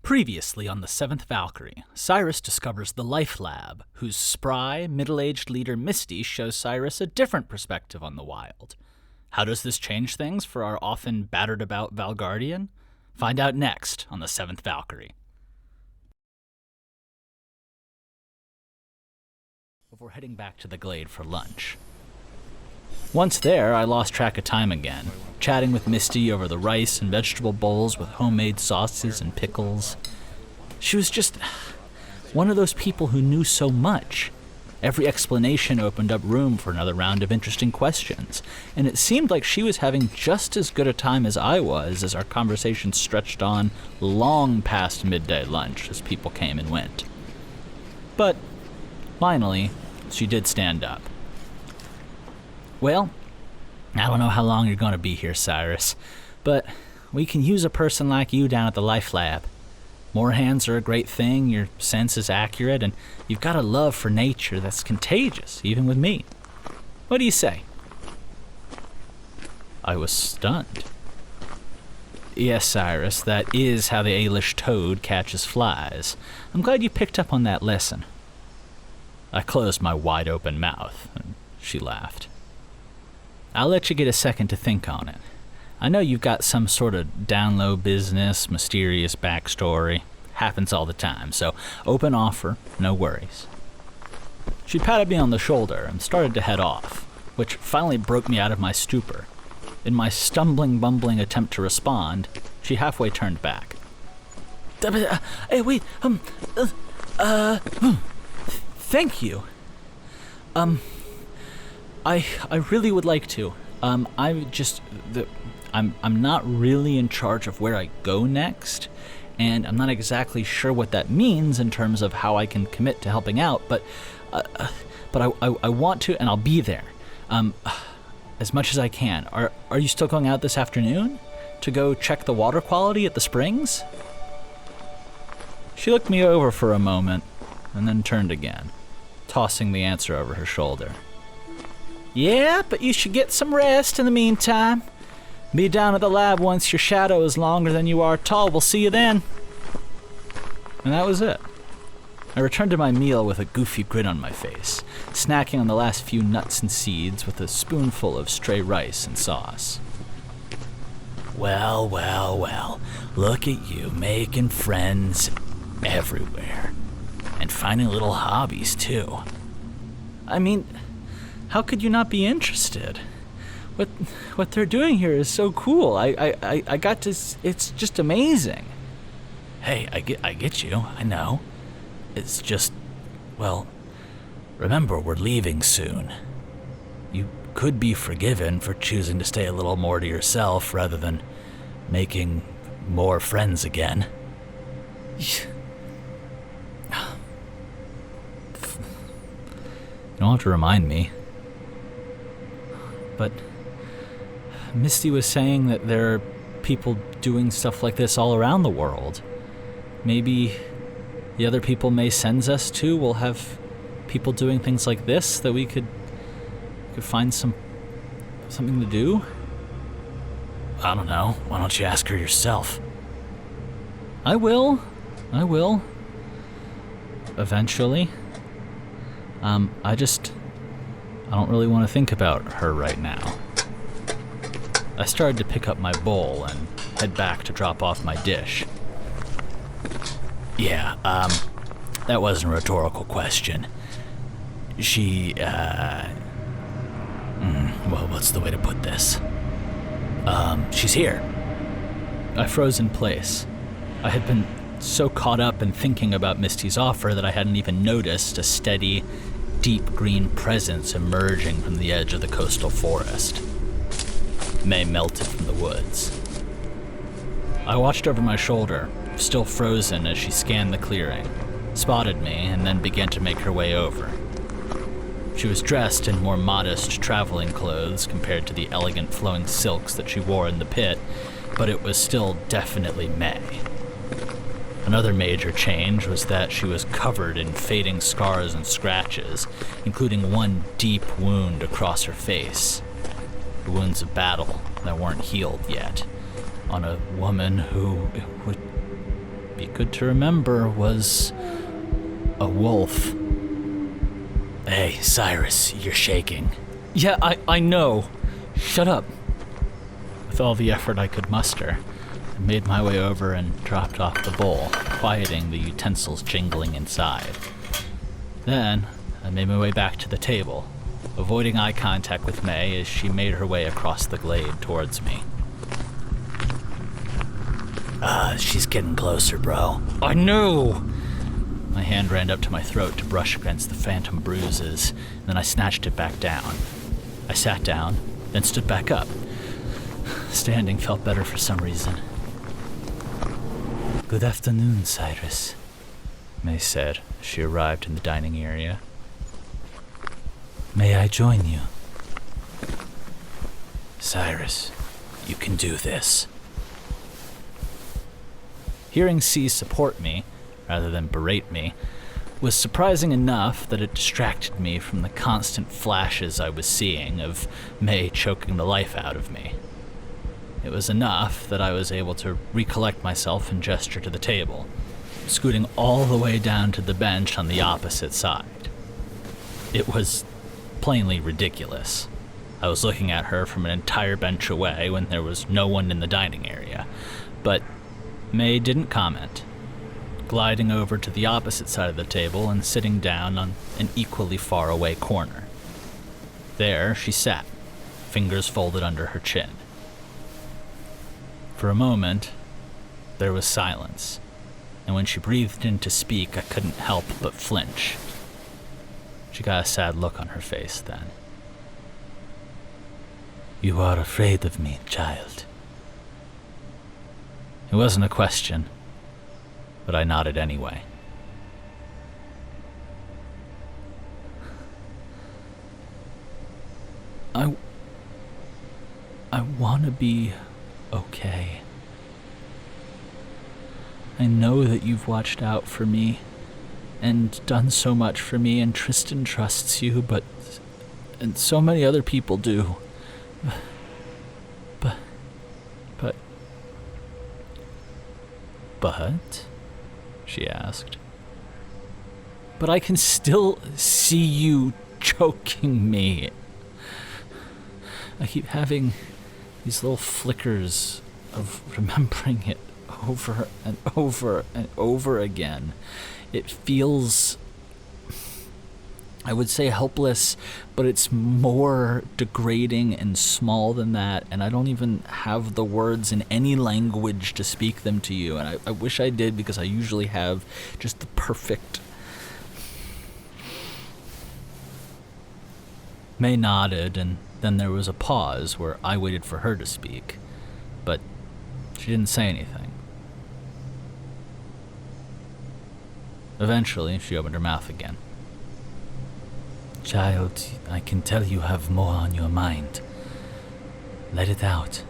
Previously on the Seventh Valkyrie, Cyrus discovers the Lifelab, whose spry, middle-aged leader Misty shows Cyrus a different perspective on the wild. How does this change things for our often battered about Valgardian? Find out next on the Seventh Valkyrie. Before heading back to the glade for lunch. Once there, I lost track of time again, chatting with Misty over the rice and vegetable bowls with homemade sauces and pickles. She was just one of those people who knew so much. Every explanation opened up room for another round of interesting questions, and it seemed like she was having just as good a time as I was as our conversation stretched on long past midday lunch as people came and went. But finally, she did stand up. Well, I don't know how long you're going to be here, Cyrus, but we can use a person like you down at the Lifelab. More hands are a great thing, your sense is accurate, and you've got a love for nature that's contagious, even with me. What do you say? I was stunned. Yes, Cyrus, that is how the Ailish toad catches flies. I'm glad you picked up on that lesson. I closed my wide-open mouth, and she laughed. I'll let you get a second to think on it. I know you've got some sort of down-low business, mysterious backstory. Happens all the time, so open offer, no worries. She patted me on the shoulder and started to head off, which finally broke me out of my stupor. In my stumbling, bumbling attempt to respond, she halfway turned back. Hey, wait, thank you. I really would like to. I'm not really in charge of where I go next, and I'm not exactly sure what that means in terms of how I can commit to helping out, but I want to, and I'll be there, as much as I can. Are you still going out this afternoon to go check the water quality at the springs? She looked me over for a moment, and then turned again, tossing the answer over her shoulder. Yeah, but you should get some rest in the meantime. Be down at the lab once your shadow is longer than you are tall. We'll see you then. And that was it. I returned to my meal with a goofy grin on my face, snacking on the last few nuts and seeds with a spoonful of stray rice and sauce. Well, look at you making friends everywhere. And finding little hobbies, too. I mean, how could you not be interested? What they're doing here is so cool. I got to. It's just amazing. Hey, I get you. I know. It's just, well, remember we're leaving soon. You could be forgiven for choosing to stay a little more to yourself rather than making more friends again. You don't have to remind me. But Misty was saying that there are people doing stuff like this all around the world. Maybe the other people May sends us to will have people doing things like this that we could find something to do? I don't know. Why don't you ask her yourself? I will. Eventually. I don't really want to think about her right now. I started to pick up my bowl and head back to drop off my dish. Yeah, that wasn't a rhetorical question. She, well, what's the way to put this? She's here. I froze in place. I had been so caught up in thinking about Misty's offer that I hadn't even noticed a steady, deep green presence emerging from the edge of the coastal forest. May melted from the woods. I watched over my shoulder, still frozen as she scanned the clearing, spotted me, and then began to make her way over. She was dressed in more modest traveling clothes compared to the elegant flowing silks that she wore in the pit, but it was still definitely May. Another major change was that she was covered in fading scars and scratches, including one deep wound across her face. The wounds of battle that weren't healed yet, on a woman who be good to remember, was a wolf. Hey, Cyrus, you're shaking. Yeah, I know. Shut up. With all the effort I could muster, I made my way over and dropped off the bowl, quieting the utensils jingling inside. Then, I made my way back to the table, avoiding eye contact with May as she made her way across the glade towards me. She's getting closer, bro. I know! My hand ran up to my throat to brush against the phantom bruises, and then I snatched it back down. I sat down, then stood back up. Standing felt better for some reason. Good afternoon, Cyrus, May said as she arrived in the dining area. May I join you? Cyrus, you can do this. Hearing C support me, rather than berate me, was surprising enough that it distracted me from the constant flashes I was seeing of May choking the life out of me. It was enough that I was able to recollect myself and gesture to the table, scooting all the way down to the bench on the opposite side. It was plainly ridiculous. I was looking at her from an entire bench away when there was no one in the dining area, but May didn't comment, gliding over to the opposite side of the table and sitting down on an equally far away corner. There she sat, fingers folded under her chin. For a moment, there was silence, and when she breathed in to speak, I couldn't help but flinch. She got a sad look on her face then. You are afraid of me, child. It wasn't a question, but I nodded anyway. I want to be okay. I know that you've watched out for me and done so much for me, and Tristan trusts you, and so many other people do. But, she asked. But I can still see you choking me. I keep having these little flickers of remembering it over and over and over again. It feels, I would say, helpless, but it's more degrading and small than that, and I don't even have the words in any language to speak them to you, and I wish I did, because I usually have just the perfect... May nodded, and then there was a pause where I waited for her to speak, but she didn't say anything. Eventually, she opened her mouth again. Child, I can tell you have more on your mind. Let it out.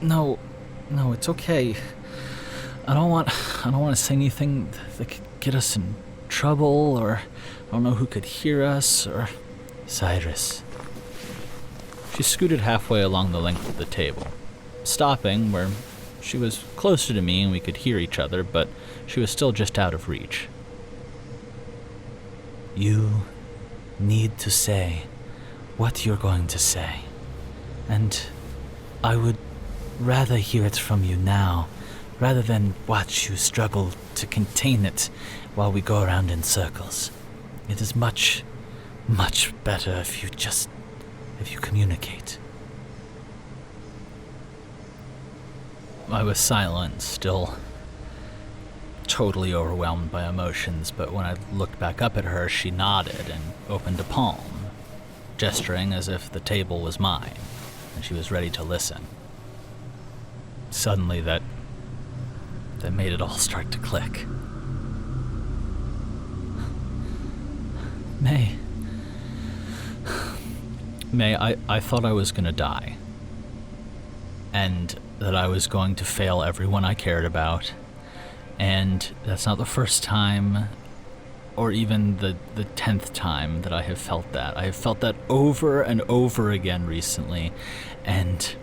No, it's okay. I don't want to say anything that could get us in trouble, or I don't know who could hear us, or... Cyrus. She scooted halfway along the length of the table, stopping where she was closer to me and we could hear each other, but she was still just out of reach. You need to say what you're going to say, and I would rather hear it from you now, rather than watch you struggle to contain it while we go around in circles. It is much better if you communicate. I was silent, still totally overwhelmed by emotions, but when I looked back up at her, she nodded and opened a palm, gesturing as if the table was mine, and she was ready to listen. Suddenly, that made it all start to click. May, I thought I was gonna die, and that I was going to fail everyone I cared about, and that's not the first time, or even the 10th time that I have felt that. I have felt that over and over again recently, and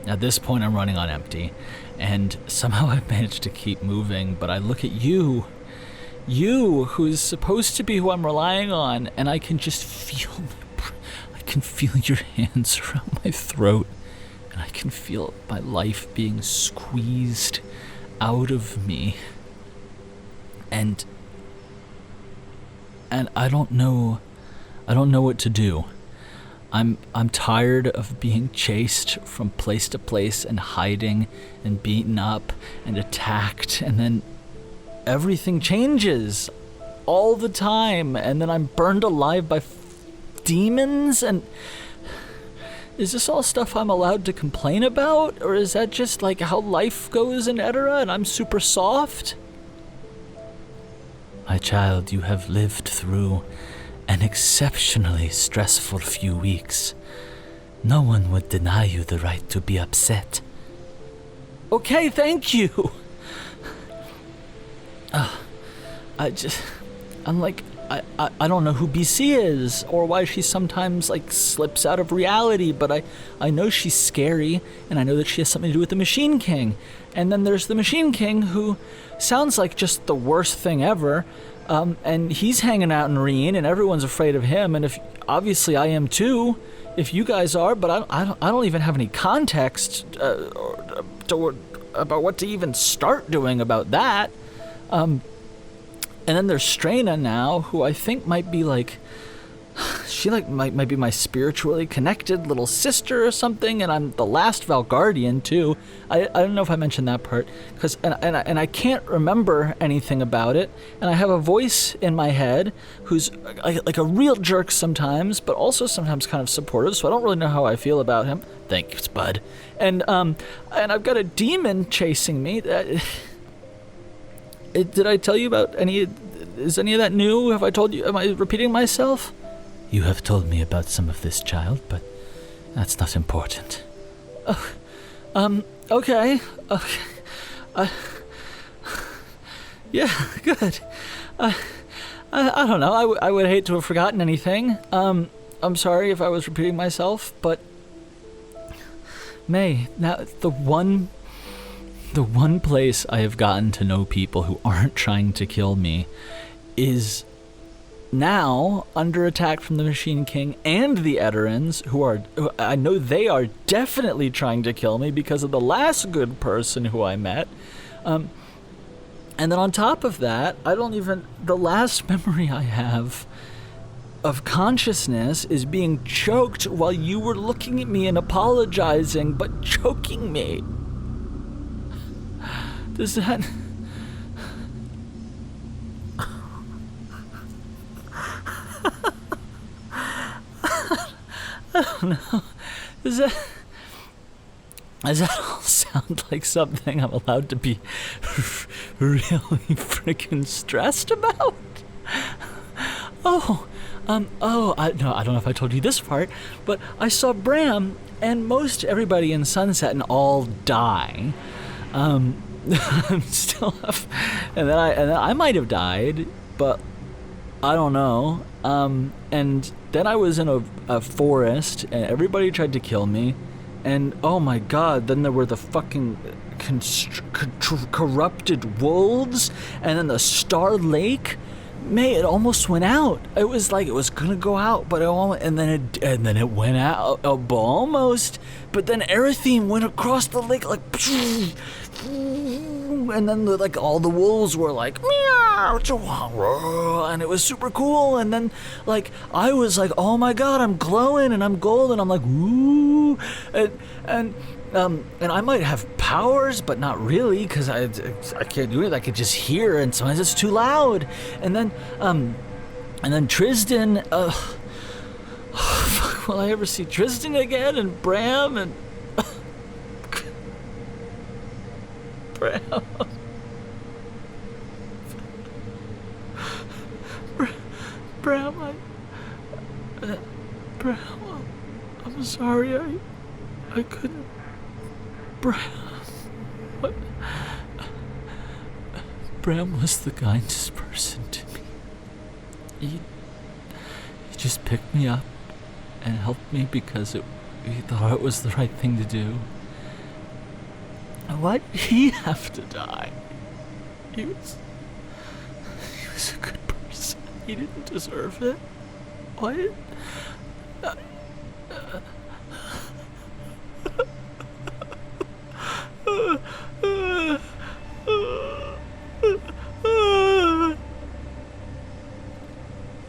at this point I'm running on empty, and somehow I've managed to keep moving, but I look at you, who's supposed to be who I'm relying on, and I can just feel your hands around my throat, and I can feel my life being squeezed out of me, and I don't know what to do. I'm tired of being chased from place to place and hiding and beaten up and attacked, and then everything changes all the time, and then I'm burned alive by demons. And is this all stuff I'm allowed to complain about, or is that just like how life goes in Edera and I'm super soft? My child, you have lived through an exceptionally stressful few weeks. No one would deny you the right to be upset. Okay, thank you. I don't know who BC is, or why she sometimes slips out of reality, but I know she's scary, and I know that she has something to do with the Machine King. And then there's the Machine King, who sounds like just the worst thing ever, and he's hanging out in Reen, and everyone's afraid of him, and obviously I am too, if you guys are, but I don't even have any context about what to even start doing about that. And then there's Straina now, who I think might be she might be my spiritually connected little sister or something, and I'm the last Valgardian too. I don't know if I mentioned that part, and I can't remember anything about it, and I have a voice in my head who's like a real jerk sometimes, but also sometimes kind of supportive, so I don't really know how I feel about him. Thanks, bud. And I've got a demon chasing me. Did I tell you about is any of that new? Have I told you? Am I repeating myself? You have told me about some of this, child, but that's not important. Okay. Yeah, good. I don't know. I would hate to have forgotten anything. I'm sorry if I was repeating myself, but May, now the one place I have gotten to know people who aren't trying to kill me is now under attack from the Machine King and the Ederans, who I know they are definitely trying to kill me because of the last good person who I met. And then on top of that, the last memory I have of consciousness is being choked while you were looking at me and apologizing, but choking me. Does that... I don't know. Does that all sound like something I'm allowed to be really freaking stressed about? I don't know if I told you this part, but I saw Bram and most everybody in Sunset and all die. I'm still up, and then I might have died, but I don't know. And then I was in a forest, and everybody tried to kill me, and oh my god, then there were the fucking corrupted wolves, and then the Star Lake. May, it almost went out. It was like it was gonna go out, but and then it went out almost. But then Erythine went across the lake and then all the wolves were like meow, and it was super cool. And then I was like, oh my god, I'm glowing and I'm golden. I'm like, ooh, and I might have powers, but not really, because I can't do it. I could just hear, and sometimes it's too loud. And then Tristan. Will I ever see Tristan again? And Bram and Bram. Bram, I'm sorry. I couldn't. Bram. What? Bram was the kindest person to me. He just picked me up and helped me because he thought it was the right thing to do. Why'd he have to die? He was a good person. He didn't deserve it. What?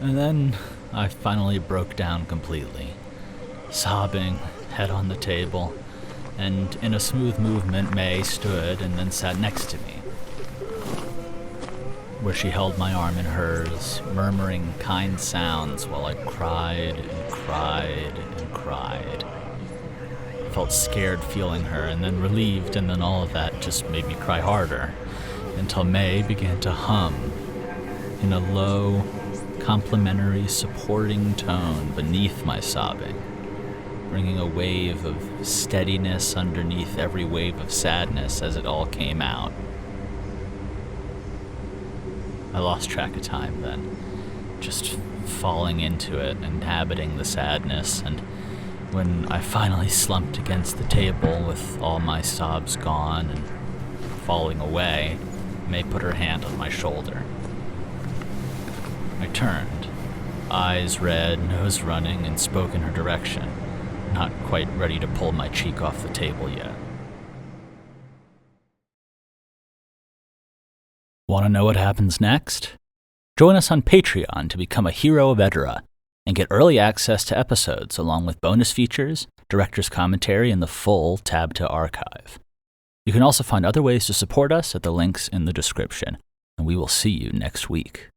And then I finally broke down completely, sobbing, head on the table, and in a smooth movement, May stood and then sat next to me, where she held my arm in hers, murmuring kind sounds while I cried and cried and cried. I felt scared feeling her, and then relieved, and then all of that just made me cry harder, until May began to hum in a low, complimentary, supporting tone beneath my sobbing, bringing a wave of steadiness underneath every wave of sadness as it all came out. I lost track of time then, just falling into it, inhabiting the sadness, and when I finally slumped against the table with all my sobs gone and falling away, May put her hand on my shoulder. I turned, eyes red, nose running, and spoke in her direction, not quite ready to pull my cheek off the table yet. Want to know what happens next? Join us on Patreon to become a hero of Edera and get early access to episodes along with bonus features, director's commentary, and the full Tab to archive. You can also find other ways to support us at the links in the description, and we will see you next week.